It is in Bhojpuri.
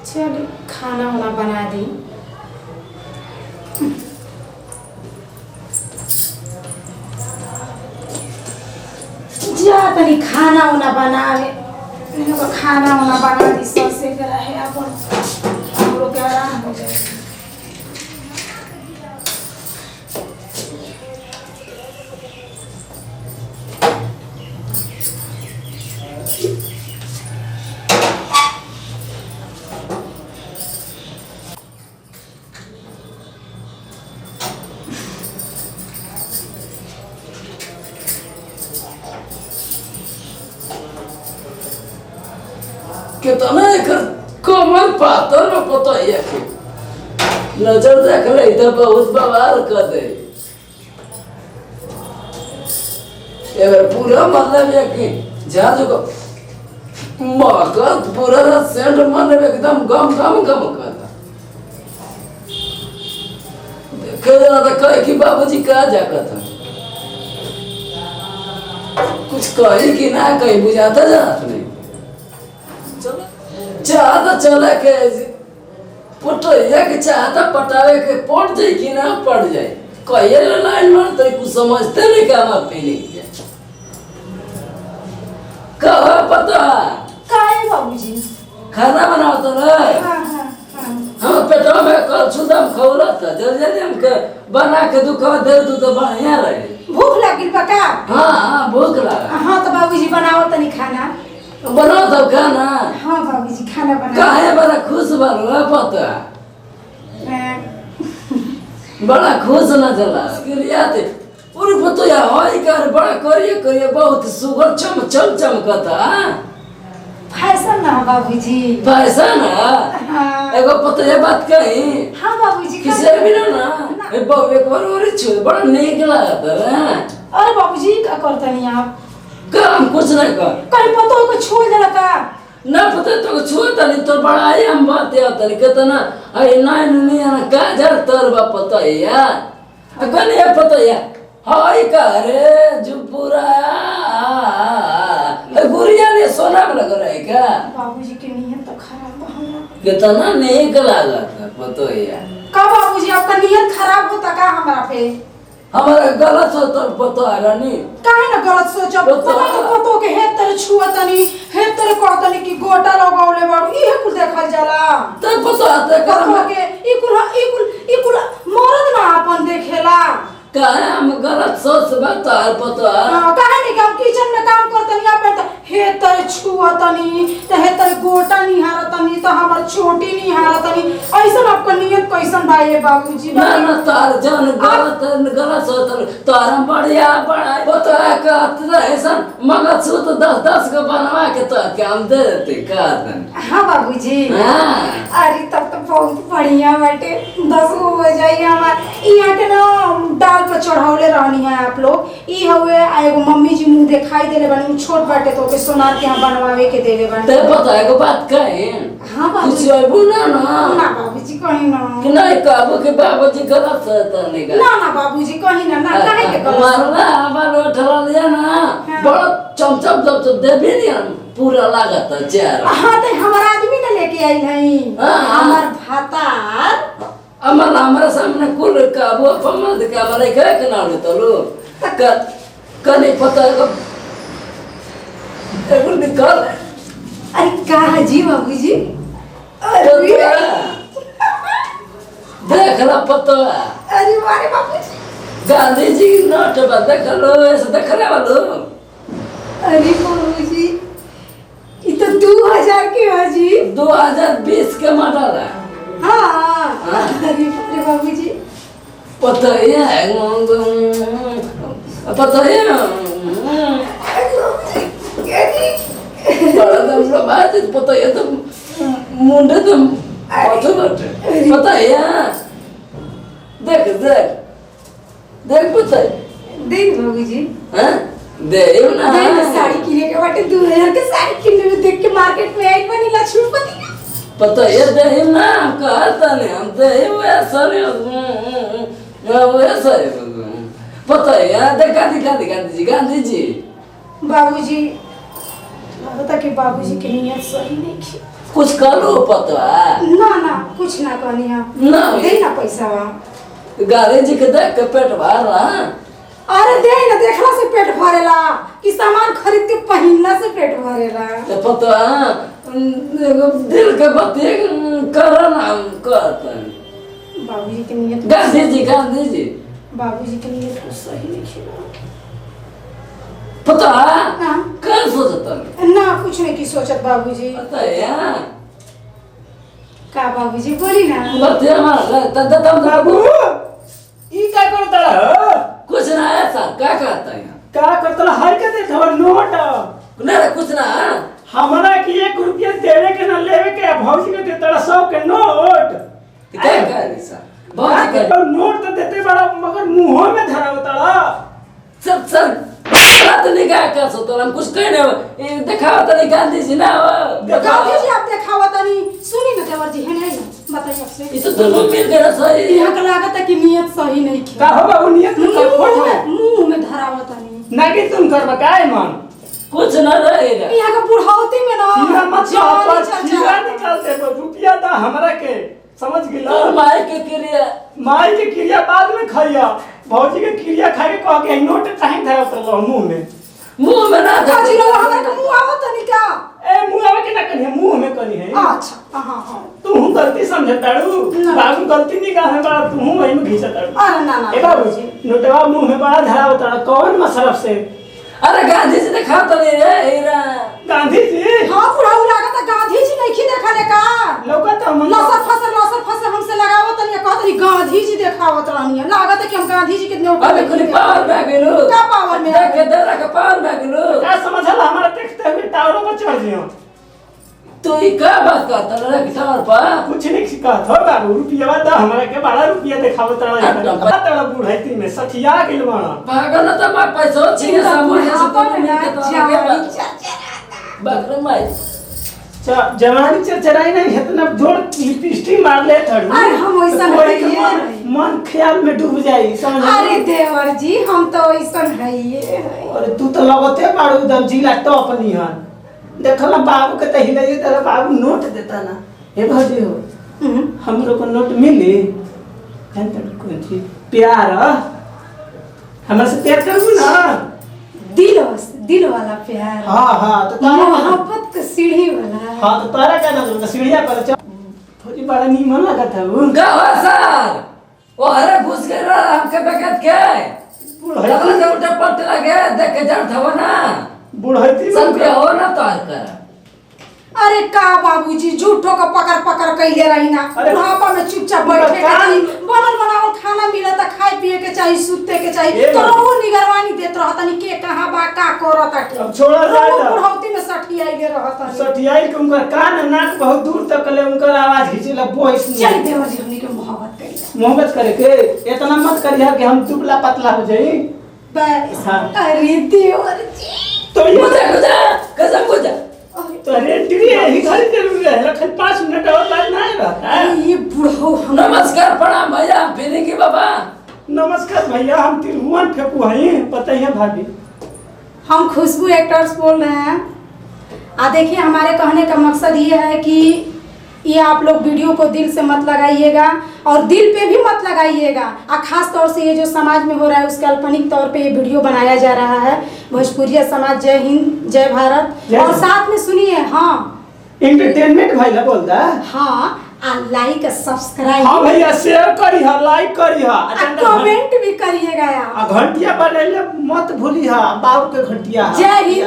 चल खाना वाना बना दी। जा तनी खाना वाना बनावे। खाना वाना बना दी सबसे करा है अपन हम लोग के आराम हो जाए। कितना एकर कमर पातर में पता है कि नजर देख रही तो बहुत बवाल कर दे। एबर पूरा मतलब है कि जादू को मगज पूरा सेंट मतलब एकदम गम गम गम करता। देखे ना तो कहे कि बाबूजी कहा जाकर था कुछ कही कि ना कही बुझाता जात नहीं। चाहता चले के पटैया के चाहता पटावे के पड़ जाए कि ना पड़ जाए कहिए लाइन मारते कुछ समझते नहीं क्या हमारे फीलिंग है कहा पता काहे बाबूजी खाना बनाओ तो रहे हम पेटवा में कल सुदम खौला था जल्दी हमके बना के दुखवा दे दू तो बढ़िया रहे। भूख लगी बा का? हाँ भूख लगा। हाँ तो बाबूजी बनाओ तनी खाना। बनाओ तो खाना। हाँ बाबूजी खाना बना। काहे बड़ा खुश बन पता बड़ा खुश न चला गिरियाते पूरी पतो या होई कर बड़ा करिए बहुत सुगर चम चम चमकता। फैशन ना बाबूजी। फैशन हाँ। एगो पतो ये बात कही। हाँ बाबूजी किसे भी ना एक बार और छो बड़ा नीक लागता रे। अरे बाबूजी क्या करते नहीं आप? काम कुछ नहीं कर कहीं पतो को छोड़ देला का? ना पता तो छूता नहीं तो बड़ा आई हम बात है तनी कितना आई ना ना का जर तर बा पता है यार अकन ये पता है हाय का रे जो पूरा गुड़िया ने सोना में लग रहा है क्या? बाबूजी की नीयत तो खराब हमरा कितना नीक लागत पता है यार। का बाबूजी आपका नीयत खराब होता का हमरा पे? हमारा गलत हो तो पता है रानी काहे ना गलत सोचब पता तो पतो के हेत तेरे छुअतनी हेत तेरे कहतनी कि गोटा लगावले बाड़ू इहे कुल देखल जाला तो पता है पतो के ई कुल मरद ना अपन देखेला काहे हम गलत सोच बता है पता है। हां काहे नहीं कि हम किचन में काम करतनी आप त हेत तेरे छुअतनी त हेत तेरे गोटा निहारतनी त हमर छोटी निहारतनी ऐसन आपका नियत कैसन भाई बाबूजी? ना ना तार जान गलत सोच तार बढ़िया बड़ा पता है का ऐसा मगज सो तो 10 का बनवा के तो क्या हम दे देते का दिन। हां बाबूजी। हां अरे तब तो बहुत बढ़िया बाटे 10 हो जाई हमार यहाँ के ना दाल पे चढ़ावले रहनी है आप लोग ई हवे एगो मम्मी जी मुंह दिखाई देले बनी छोट बाटे तो के सोनार के यहाँ बनवावे के देले बनी ते पता है को बात कहे। हां बाबूजी कुछ बोलना ना ना बाबूजी कहीं ना कि नहीं काबू के बाबूजी गलत सोचता नहीं का ना बाबूजी कहीं ना काहे के गलत मारला हमारा उठा लिया ना बड़ा चमचम जब देबी नहीं हम पूरा लागत है चार। हां तो हमारा आदमी ना लेके आई नहीं हमार भातार अमर हमारे सामने कुल काबू अपमान के हमारे क्या करना तो लो कने पता है एगो निकाल। अरे का जी बाबूजी? अरे देख ला पता है अरे मारे बाबूजी गांधी जी की नोट पर देख लो ऐसे देख रहे वालो। अरे बाबूजी ये तो 2000 के है जी 2020 के मॉडल है। हाँ अरे बाबूजी पता है पता है बड़ा दम लो बात पता है तो मुंडे तो पता है देख देख देख पता है देख बाबूजी हाँ दे ना साड़ी किने के बाटे 2000 के साड़ी किने में देख के मार्केट में आई बनी लक्ष्मीपति का पता है दे ना कहता नहीं हम दे वैसा नहीं वैसा है पता है देखा गांधी जी बाबूजी लगता कि बाबूजी की नीयत सही नहीं थी। कुछ करो पता ना कुछ ना कहनी है ना दे ना पैसा गाड़ी जी के देख के पेट भर रहा। अरे दे ना देखला से पेट भरेला कि सामान खरीद के पहनला से पेट भरेला। तो पता एगो दिल के बत्ती कर ना कहता बाबूजी की नीयत गांधी जी बाबूजी की नीयत कुछ सही नहीं खिला पता हाँ। कल सोचता ना कुछ नहीं की सोचत बाबूजी। पता है यार का बाबूजी बोली ना बत्ती हमारा तब बाबू ई का करता है? कुछ ना ऐसा क्या कहता है का करता हाय के दे हमर नोट ना कुछ ना हमरा की 1 रुपया देवे के ना लेवे के भौजी के देता 100 के नोट क्या कह रही सा बहुत का नोट तो देते बड़ा मगर मुंह में धरावता सर बात नहीं क्या सो तो हम कुछ कहने दिखावा तो नहीं गांधी जी ना गांधी जी आप देखावा तनी सुनी ना देवर जी है नहीं बताइए आपसे ये तो दोनों मिल के ना सही यहाँ का लागत है कि नियत सही नहीं का की हो बाबू नियत का खोट है मुंह में धरावा तनी ना कि तुम करबा काय मन कुछ ना रहेगा यहाँ का बुढ़ावती में ना खीरा मत जानी पर चल खीरा जाता। निकाल दे रुपया दा हमरा के समझ तो गेला माई के क्रिया माई के क्रिया बाद में खाइया भौजी के क्रिया खा के कह के नोट काहे धरावत रहो मुंह में मुंह में ना काजी लोग हमरा का मुंह आवत नहीं क्या ए मुंह आवे के ना कनी मुंह में कनी है अच्छा हाँ तू गलती समझताड़ू ना। बाबू गलती नहीं का है बड़ा तू वही में घिसताड़ू अरे ना ए बाबू नोटवा मुंह में बड़ा धरावता कौन मसरफ से अरे गांधी जी दिखा तो नहीं रे हीरा गांधी जी हाँ बुढ़ाऊ लागत है गांधी जी नहीं की देखा ले का लौकत हम लसर फसर हमसे लगावत नहीं कहत रही गांधी जी देखावत रहनी है लागत है कि हम गांधी जी कितने अबे खुली पावर में गेलो का पावर में देख के दरा का पावर में गेलो क्या समझला हमारा देखते हुए टावरों पर चढ़ जियो तो ये क्या बात करता रे टावर पर कुछ नहीं सिखात हो बाबू रुपया दा हमरा के बड़ा रुपया देखावत रहा तड़ा बुढ़ाई में सठिया गेल माना भागल तो मैं पैसा छीने सामान से तो नहीं के तो जवानी बकरे माई जवानी चरचराई नहीं इतना जोर लिपस्टिक मार ले थड़ अरे हम वैसा नहीं मन ख्याल में डूब जाई समझ अरे देवर जी हम तो वैसा है ये और तू तो लगते बाड़ू दम जिला टॉप निहन देखला बाबू के तहिले ये तेरा बाबू नोट देता ना हे भौजी हो हम लोग को नोट मिली जानते कौन चीज प्यार हमरा से प्यार करू ना दिल वाला प्यार हां तो तारा मोहब्बत का सीढ़ी वाला हां तो तारा क्या ना सीढ़िया पर चल भौजी बड़ा नीमन लगत है वो गावा सर वो हरे घुस के रहा हमके बगत के बुढ़ाई तो उल्टा पलट लगे देख के जान था ना बुढ़ाई सब पे हो ना तो कर अरे का बाबूजी झूठो का पकड़ कइले रही ना अरे बुढ़ापा में चुपचाप बैठे के चाहिए बनल बनावल खाना मिले त खाए पिए के चाहिए सूते के चाहिए तो वो निगरानी देत रहता नहीं के कहां बा का करता के अब छोड़ा जाए तो बुढ़ावती में सठियाई ले रहता सठियाई के उनका कान नाक बहुत दूर तक ले उनका आवाज खींचेला वॉइस चल देवर जी हमनी के मोहब्बत कइला मोहब्बत करे के इतना मत करिया कि हम दुबला पतला हो जाई बस हाँ। अरे देवर जी तो ये बुझा कसम बुझा तो रेंटी यही खाली जरूरी है लखन 5 मिनट और बाद नहीं रहता है ये बुढ़ाऊ हम नमस्कार प्रणाम भैया फिर की बाबा नमस्कार भैया हम तिरुवन फेंकू हैं बताइए भाभी हम खुशबू एक्टर्स बोल रहे हैं देखिए हमारे कहने का मकसद ये है कि ये आप लोग वीडियो को दिल से मत लगाइएगा और दिल पे भी मत लगाइएगा खास तौर से ये जो समाज में हो रहा है उसके काल्पनिक तौर पे ये वीडियो बनाया जा रहा है। भोजपुरिया समाज जय हिंद जय भारत। और साथ में सुनिए हाँ एंटरटेनमेंट भैया बोलता हाँ लाइक सब्सक्राइब हाँ भैया शेयर करी हा लाइक करी हा कमेंट भी करिएगा यार घंटिया बजाइले मत भूली हा बाबू के घंटिया जय हिंद।